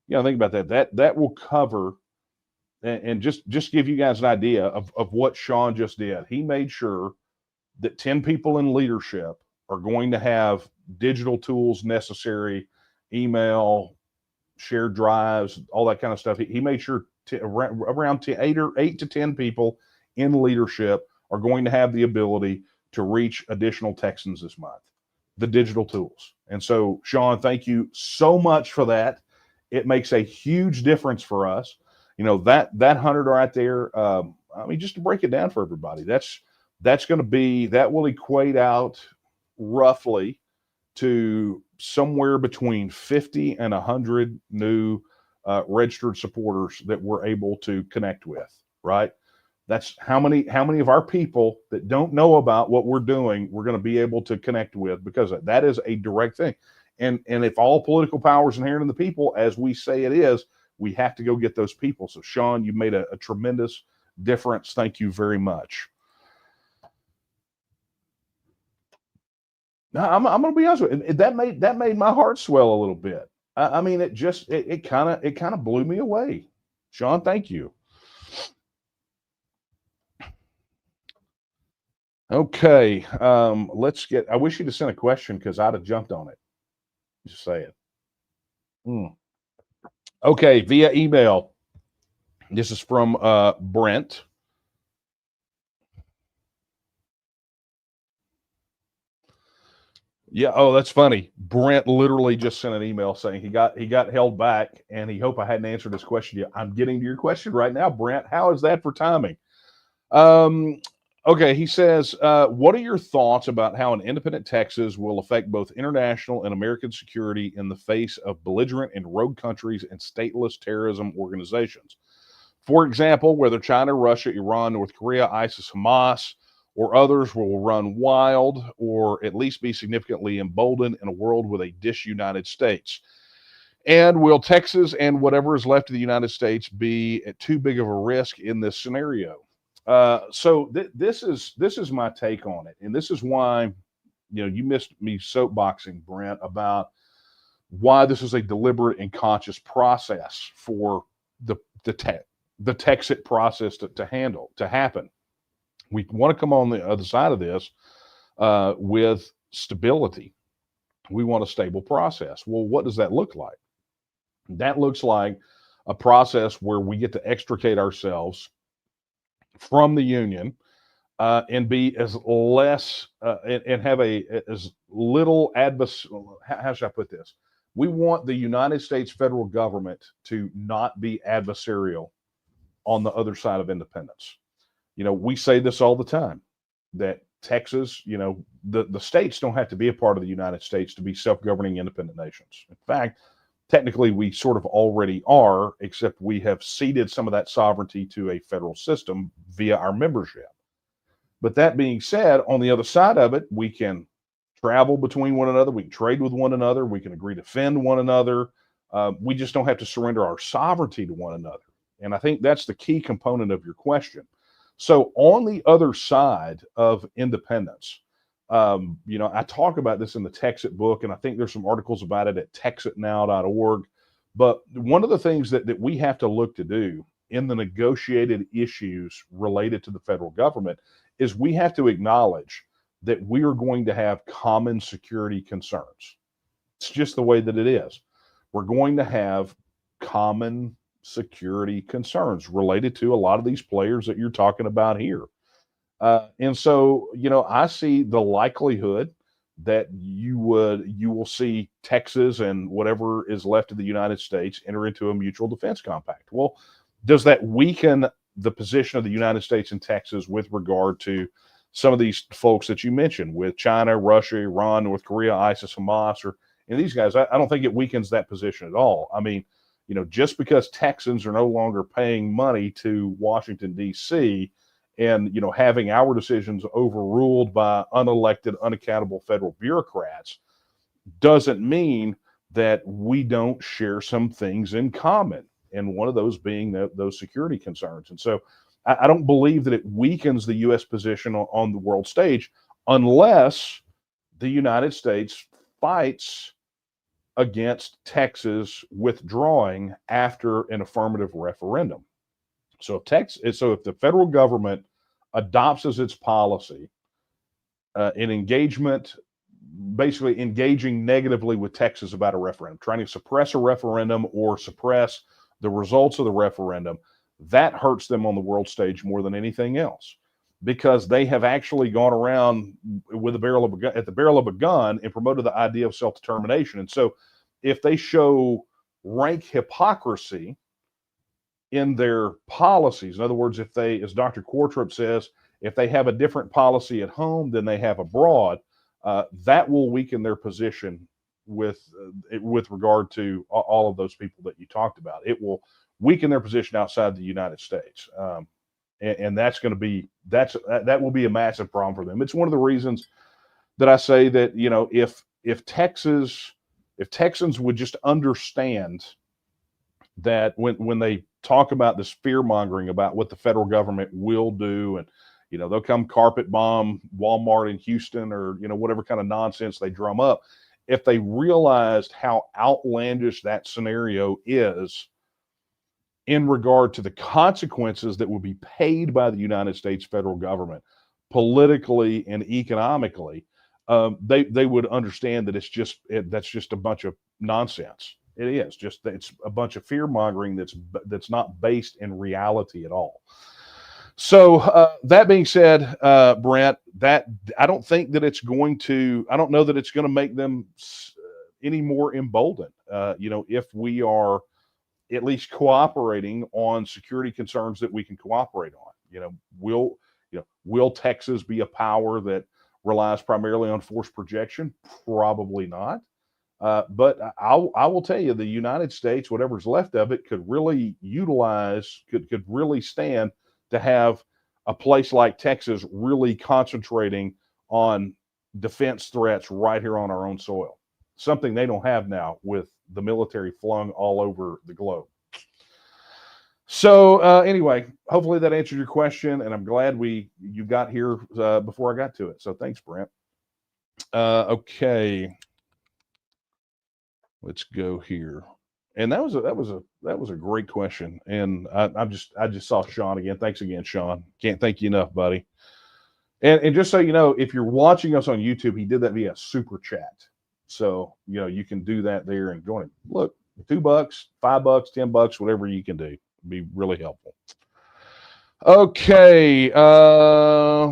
think about that. That will cover and just give you guys an idea of what Sean just did. He made sure that 10 people in leadership are going to have digital tools necessary, email, shared drives, all that kind of stuff. He made sure around 8 to 10 people in leadership are going to have the ability to reach additional Texans this month, the digital tools. And so, Sean, thank you so much for that. It makes a huge difference for us. You know, that 100 right there, I mean, just to break it down for everybody, that will equate out roughly to somewhere between 50 and 100 new registered supporters that we're able to connect with, right? That's how many of our people that don't know about what we're doing, we're going to be able to connect with, because that is a direct thing. And if all political power is inherent in the people, as we say it is, we have to go get those people. So, Sean, you made a tremendous difference. Thank you very much. Now, I'm going to be honest with you. That made my heart swell a little bit. I mean, it kind of blew me away. Sean, thank you. Okay, let's get. I wish you'd have sent a question because I'd have jumped on it. Just say it. Okay, via email. This is from Brent. Yeah. Oh, that's funny. Brent literally just sent an email saying he got held back, and he hoped I hadn't answered his question yet. I'm getting to your question right now, Brent. How is that for timing? Okay, he says, what are your thoughts about how an independent Texas will affect both international and American security in the face of belligerent and rogue countries and stateless terrorism organizations? For example, whether China, Russia, Iran, North Korea, ISIS, Hamas, or others will run wild or at least be significantly emboldened in a world with a disunited states. And will Texas and whatever is left of the United States be at too big of a risk in this scenario? This is my take on it, and this is why you missed me soapboxing, Brent, about why this is a deliberate and conscious process for the TEXIT process to happen. We want to come on the other side of this with stability. We want a stable process. Well, what does that look like? That looks like a process where we get to extricate ourselves from the union and be as less and have as little how should I put this? We want the United States federal government to not be adversarial on the other side of independence. We say this all the time, that Texas, the states don't have to be a part of the United States to be self-governing independent nations. In fact, technically we sort of already are, except we have ceded some of that sovereignty to a federal system via our membership. But that being said, on the other side of it, we can travel between one another, we can trade with one another, we can agree to defend one another. We just don't have to surrender our sovereignty to one another. And I think that's the key component of your question. So on the other side of independence, I talk about this in the TEXIT book, and I think there's some articles about it at texitnow.org. But one of the things that we have to look to do in the negotiated issues related to the federal government is we have to acknowledge that we are going to have common security concerns. It's just the way that it is. We're going to have common security concerns related to a lot of these players that you're talking about here. And so, I see the likelihood that you will see Texas and whatever is left of the United States enter into a mutual defense compact. Well, does that weaken the position of the United States and Texas with regard to some of these folks that you mentioned with China, Russia, Iran, North Korea, ISIS, Hamas, or these guys? I don't think it weakens that position at all. I mean, just because Texans are no longer paying money to Washington, D.C., and having our decisions overruled by unelected, unaccountable federal bureaucrats doesn't mean that we don't share some things in common, and one of those being those security concerns. And so I don't believe that it weakens the U.S. position on the world stage unless the United States fights against Texas withdrawing after an affirmative referendum. So if the federal government adopts as its policy an engagement, basically engaging negatively with Texas about a referendum, trying to suppress a referendum or suppress the results of the referendum, that hurts them on the world stage more than anything else, because they have actually gone around with at the barrel of a gun and promoted the idea of self-determination. And so if they show rank hypocrisy in their policies, in other words, if they, as Dr. Quartrip says, if they have a different policy at home than they have abroad, that will weaken their position with regard to all of those people that you talked about. It will weaken their position outside the United States, and that's going to be that will be a massive problem for them. It's one of the reasons that I say that if Texans would just understand that when they talk about this fear mongering about what the federal government will do, and they'll come carpet bomb Walmart in Houston, or whatever kind of nonsense they drum up, if they realized how outlandish that scenario is in regard to the consequences that will be paid by the United States federal government politically and economically, they would understand that that's just a bunch of nonsense. It is just, it's a bunch of fear mongering that's not based in reality at all. So that being said, Brent, that I don't know that it's going to make them any more emboldened. If we are at least cooperating on security concerns that we can cooperate on, will Texas be a power that relies primarily on force projection? Probably not. But I will tell you, the United States, whatever's left of it, could really utilize, could really stand to have a place like Texas really concentrating on defense threats right here on our own soil. Something they don't have now with the military flung all over the globe. So anyway, hopefully that answered your question, and I'm glad you got here before I got to it. So thanks, Brent. Okay, let's go here. And that was a great question. And I just saw Sean again. Thanks again, Sean. Can't thank you enough, buddy. And just so you know, if you're watching us on YouTube, he did that via super chat. So you can do that there and join him. Look, $2, $5, $10, whatever you can do. It'd be really helpful. Okay.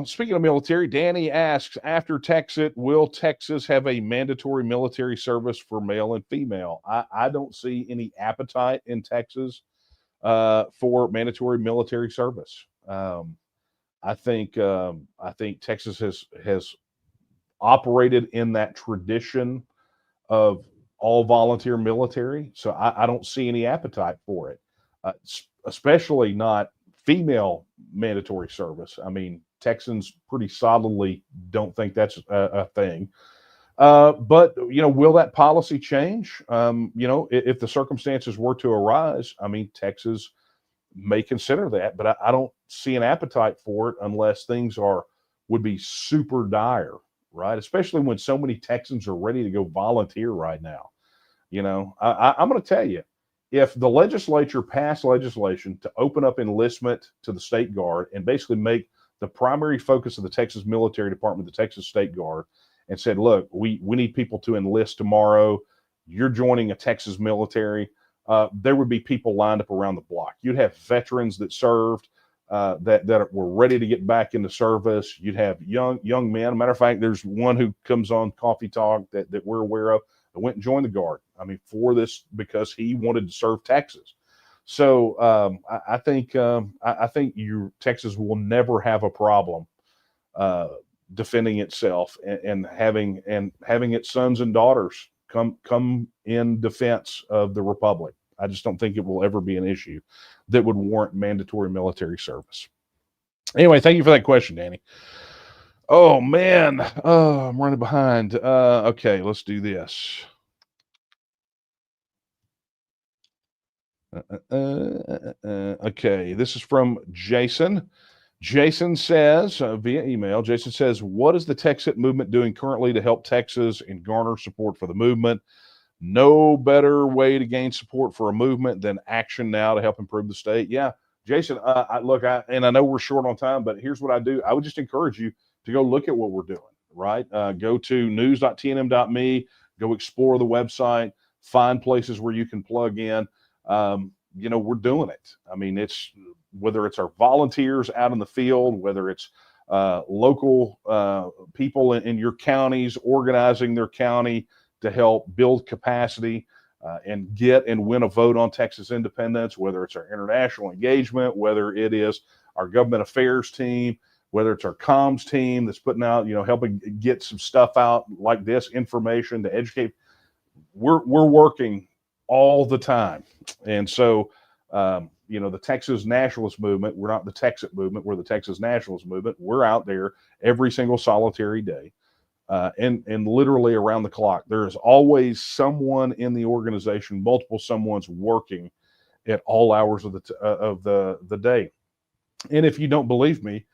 Speaking of military, Danny asks, after TEXIT, will Texas have a mandatory military service for male and female? I don't see any appetite in Texas for mandatory military service. I think Texas has operated in that tradition of all volunteer military, so I don't see any appetite for it, especially not female mandatory service. I mean, Texans pretty solidly don't think that's a thing. But will that policy change? If the circumstances were to arise, I mean, Texas may consider that, but I don't see an appetite for it unless things would be super dire, right? Especially when so many Texans are ready to go volunteer right now. I'm going to tell you, if the legislature passed legislation to open up enlistment to the State Guard and basically make the primary focus of the Texas Military Department the Texas State Guard, and said, look, we need people to enlist tomorrow, you're joining a Texas military, there would be people lined up around the block. You'd have veterans that served that were ready to get back into service. You'd have young men. Matter of fact, there's one who comes on Coffee Talk that we're aware of that went and joined the Guard. I mean, for this, because he wanted to serve Texas. So I think Texas will never have a problem defending itself and having its sons and daughters come in defense of the Republic. I just don't think it will ever be an issue that would warrant mandatory military service. Anyway, thank you for that question, Danny. Oh man, I'm running behind. Okay, let's do this. Okay, this is from Jason. Jason says via email, Jason says, what is the TEXIT movement doing currently to help Texas and garner support for the movement? No better way to gain support for a movement than action now to help improve the state. Yeah, Jason, I know we're short on time, but here's what I do. I would just encourage you to go look at what we're doing, right? Go to news.tnm.me, go explore the website, find places where you can plug in. We're doing it. I mean, it's whether it's our volunteers out in the field, whether it's local people in your counties organizing their county to help build capacity and get and win a vote on Texas independence, whether it's our international engagement, whether it is our government affairs team, whether it's our comms team that's putting out, helping get some stuff out like this information to educate. We're working all the time. And so, the Texas Nationalist movement, we're not the TEXIT movement, we're the Texas Nationalist movement. We're out there every single solitary day. And literally around the clock. There is always someone in the organization, multiple someone's working at all hours of the day. And if you don't believe me,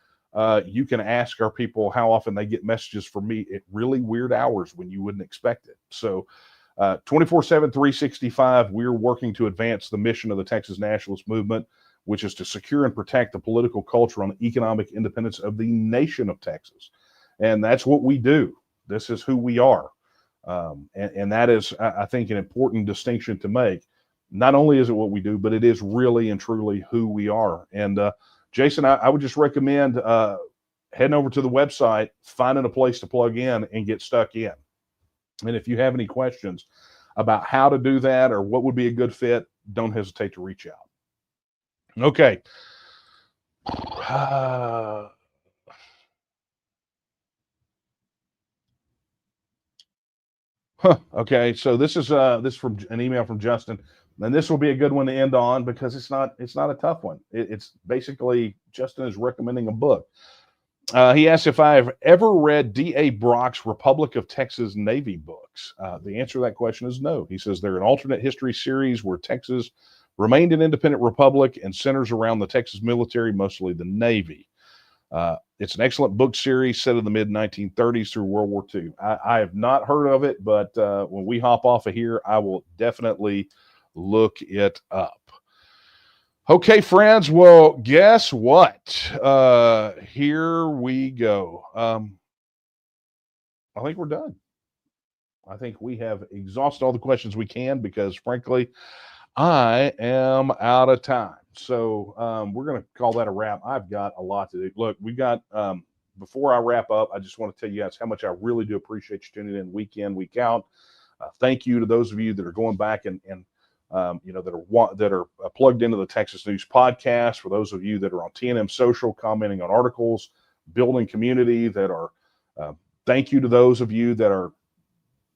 you can ask our people how often they get messages from me at really weird hours when you wouldn't expect it. So 24/7, 365, we're working to advance the mission of the Texas Nationalist movement, which is to secure and protect the political, cultural, and economic independence of the nation of Texas. And that's what we do. This is who we are. And that is, I think, an important distinction to make. Not only is it what we do, but it is really and truly who we are. And Jason, I would just recommend heading over to the website, finding a place to plug in and get stuck in. And if you have any questions about how to do that or what would be a good fit, don't hesitate to reach out. Okay. Okay, so this is from an email from Justin, and this will be a good one to end on because it's not a tough one. It's basically Justin is recommending a book. He asked if I have ever read D.A. Brock's Republic of Texas Navy books. The answer to that question is no. He says they're an alternate history series where Texas remained an independent republic and centers around the Texas military, mostly the Navy. It's an excellent book series set in the mid-1930s through World War II. I have not heard of it, but when we hop off of here, I will definitely look it up. Okay, friends. Well, guess what? Here we go. I think we're done. I think we have exhausted all the questions we can because, frankly, I am out of time. So we're going to call that a wrap. I've got a lot to do. Look, we got, before I wrap up, I just want to tell you guys how much I really do appreciate you tuning in week in, week out. Thank you to those of you that are going back and that are plugged into the Texas News podcast. For those of you that are on TNM Social, commenting on articles, building community, that are, thank you to those of you that are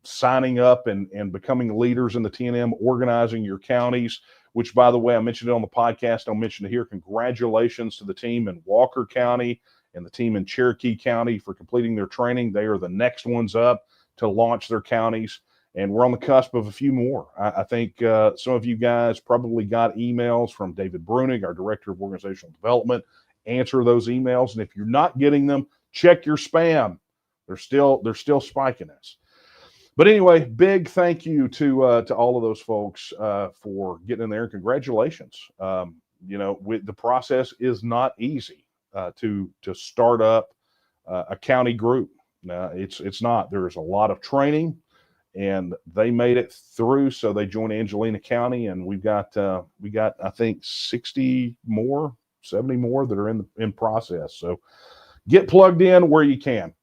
signing up and becoming leaders in the TNM, organizing your counties, which, by the way, I mentioned it on the podcast. I'll mention it here. Congratulations to the team in Walker County and the team in Cherokee County for completing their training. They are the next ones up to launch their counties. And we're on the cusp of a few more. I think some of you guys probably got emails from David Brunig, our Director of Organizational Development. Answer those emails. And if you're not getting them, check your spam. They're still spiking us. But anyway, big thank you to all of those folks for getting in there. And congratulations. The process is not easy to start up a county group. It's not. There's a lot of training. And they made it through, so they joined Angelina County, and we got I think 60 more, 70 more that are in process. So get plugged in where you can.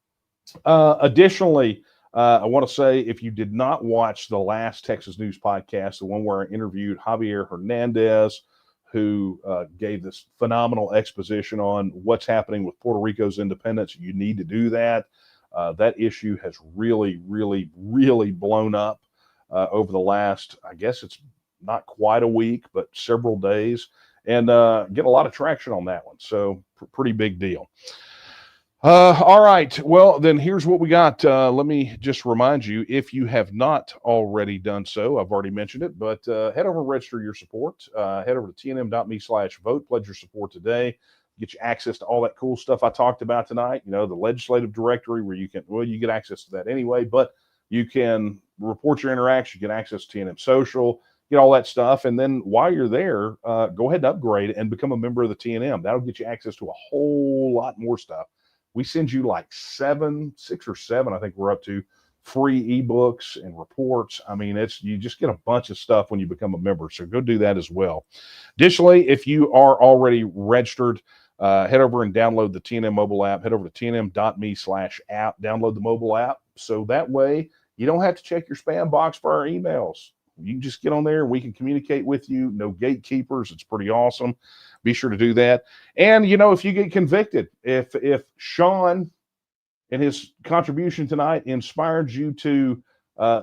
Additionally, I want to say, if you did not watch the last Texas News podcast, the one where I interviewed Javier Hernandez, who gave this phenomenal exposition on what's happening with Puerto Rico's independence, you need to do that. That issue has really, really, really blown up over the last, I guess it's not quite a week, but several days, and get a lot of traction on that one. So pretty big deal. All right. Well, then here's what we got. Let me just remind you, if you have not already done so, I've already mentioned it, but head over and register your support. Head over to tnm.me/vote. Pledge your support today. Get you access to all that cool stuff I talked about tonight. The legislative directory where you get access to that anyway, but you can report your interaction, get access to TNM Social, get all that stuff. And then while you're there, go ahead and upgrade and become a member of the TNM. That'll get you access to a whole lot more stuff. We send you like 6 or 7, I think we're up to, free ebooks and reports. I mean, you just get a bunch of stuff when you become a member. So go do that as well. Additionally, if you are already registered, head over and download the TNM mobile app. Head over to tnm.me/app. Download the mobile app. So that way you don't have to check your spam box for our emails. You can just get on there and we can communicate with you. No gatekeepers. It's pretty awesome. Be sure to do that. And, if you get convicted, if Sean and his contribution tonight inspired you to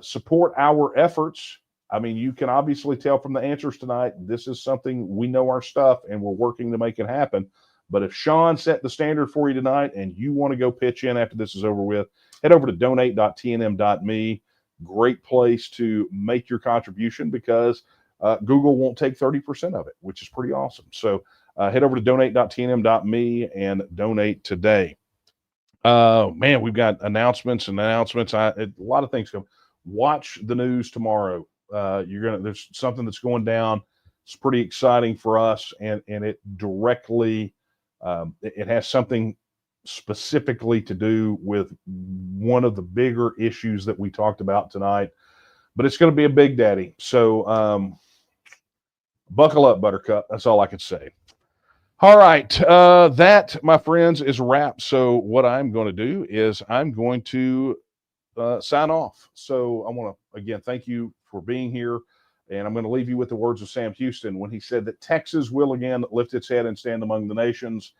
support our efforts, I mean, you can obviously tell from the answers tonight, this is something we know our stuff and we're working to make it happen. But if Sean set the standard for you tonight and you want to go pitch in after this is over with, head over to donate.tnm.me. Great place to make your contribution because Google won't take 30% of it, which is pretty awesome. So head over to donate.tnm.me and donate today. Man, we've got announcements. A lot of things come. Watch the news tomorrow. There's something that's going down. It's pretty exciting for us, and it directly it has something specifically to do with one of the bigger issues that we talked about tonight. But it's going to be a big daddy. So buckle up, Buttercup. That's all I can say. All right. That, my friends, is a wrap. So what I'm going to do is I'm going to sign off. So I want to, again, thank you for being here. And I'm going to leave you with the words of Sam Houston when he said that Texas will again lift its head and stand among the nations.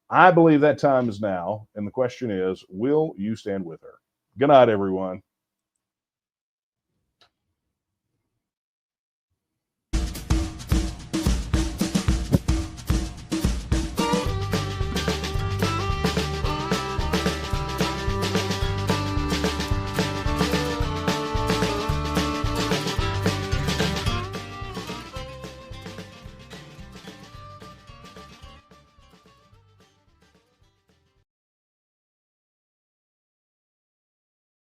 I believe that time is now. And the question is, will you stand with her? Good night, everyone.